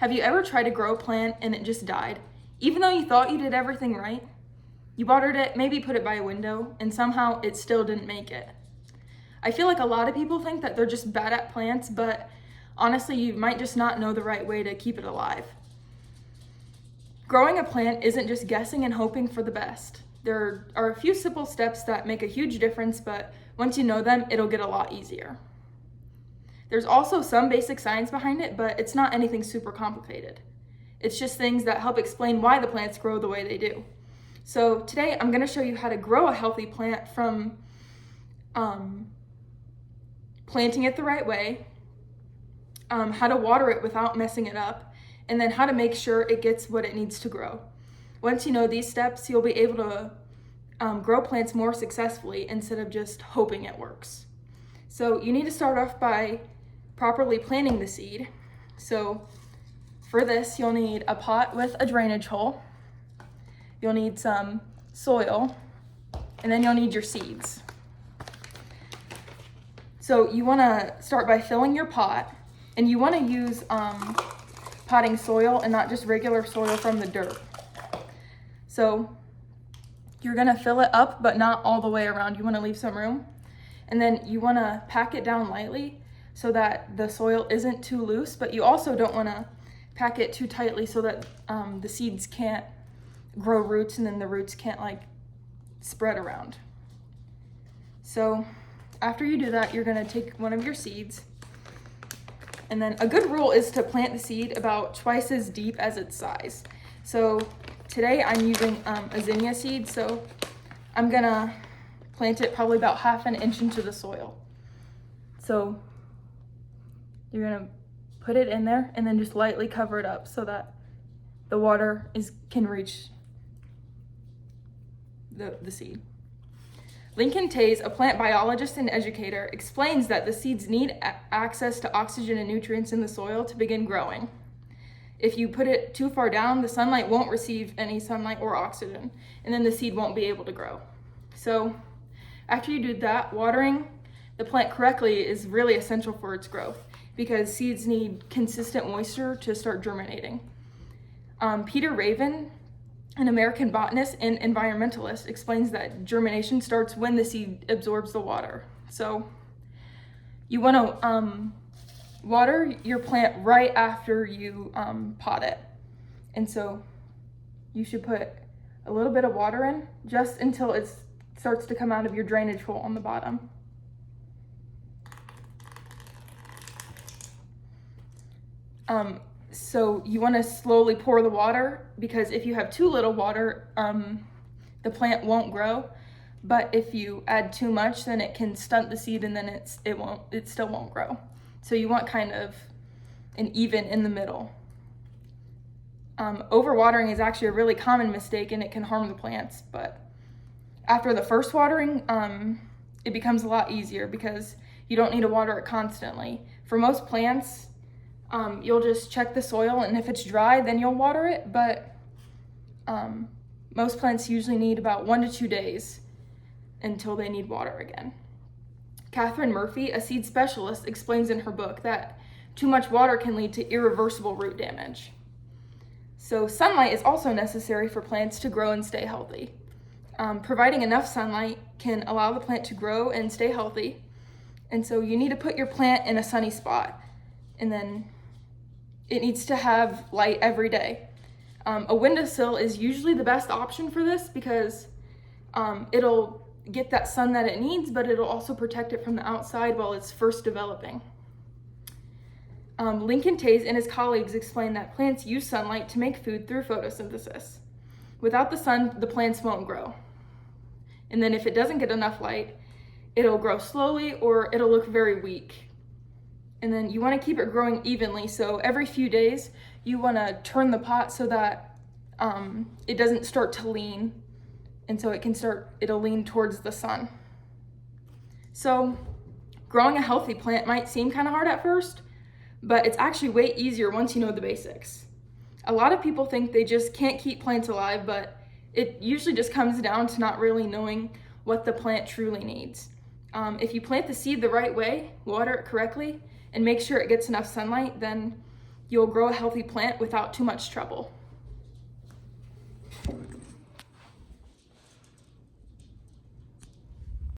Have you ever tried to grow a plant and it just died? Even though you thought you did everything right? You watered it, maybe put it by a window, and somehow it still didn't make it. I feel like a lot of people think that they're just bad at plants, but honestly, you might just not know the right way to keep it alive. Growing a plant isn't just guessing and hoping for the best. There are a few simple steps that make a huge difference, but once you know them, it'll get a lot easier. There's also some basic science behind it, but it's not anything super complicated. It's just things that help explain why the plants grow the way they do. So today I'm going to show you how to grow a healthy plant from planting it the right way, how to water it without messing it up, and then how to make sure it gets what it needs to grow. Once you know these steps, you'll be able to grow plants more successfully instead of just hoping it works. So you need to start off by properly planting the seed. So for this, you'll need a pot with a drainage hole. You'll need some soil, and then you'll need your seeds. So you want to start by filling your pot, and you want to use potting soil and not just regular soil from the dirt. So you're going to fill it up, but not all the way around. You want to leave some room. And then you want to pack it down lightly so that the soil isn't too loose, but you also don't want to pack it too tightly so that the seeds can't grow roots and then the roots can't spread around. So after you do that, you're going to take one of your seeds, and then a good rule is to plant the seed about twice as deep as its size. So today I'm using a zinnia seed, so I'm gonna plant it probably about 1/2 inch into the soil. So you're gonna put it in there and then just lightly cover it up so that the water can reach the seed. Lincoln Tays, a plant biologist and educator, explains that the seeds need access to oxygen and nutrients in the soil to begin growing. If you put it too far down, the sunlight won't receive any sunlight or oxygen, and then the seed won't be able to grow. So after you do that, watering the plant correctly is really essential for its growth because seeds need consistent moisture to start germinating. Peter Raven, an American botanist and environmentalist, explains that germination starts when the seed absorbs the water. So you want to water your plant right after you pot it. And so you should put a little bit of water in just until it starts to come out of your drainage hole on the bottom. So you want to slowly pour the water because if you have too little water, the plant won't grow. But if you add too much, then it can stunt the seed and then it still won't grow. So you want kind of an even in the middle. Overwatering is actually a really common mistake and it can harm the plants. But after the first watering, it becomes a lot easier because you don't need to water it constantly. For most plants, you'll just check the soil, and if it's dry, then you'll water it. But most plants usually need about 1 to 2 days until they need water again. Catherine Murphy, a seed specialist, explains in her book that too much water can lead to irreversible root damage. So sunlight is also necessary for plants to grow and stay healthy. Providing enough sunlight can allow the plant to grow and stay healthy. And so you need to put your plant in a sunny spot, and then it needs to have light every day. A windowsill is usually the best option for this because it'll get that sun that it needs, but it'll also protect it from the outside while it's first developing. Lincoln Tays and his colleagues explain that plants use sunlight to make food through photosynthesis. Without the sun, the plants won't grow. And then if it doesn't get enough light, it'll grow slowly or it'll look very weak. And then you want to keep it growing evenly. So every few days, you want to turn the pot so that it doesn't start to lean. And so it'll lean towards the sun. So growing a healthy plant might seem kind of hard at first, but it's actually way easier once you know the basics. A lot of people think they just can't keep plants alive, but it usually just comes down to not really knowing what the plant truly needs. If you plant the seed the right way, water it correctly, and make sure it gets enough sunlight, then you'll grow a healthy plant without too much trouble.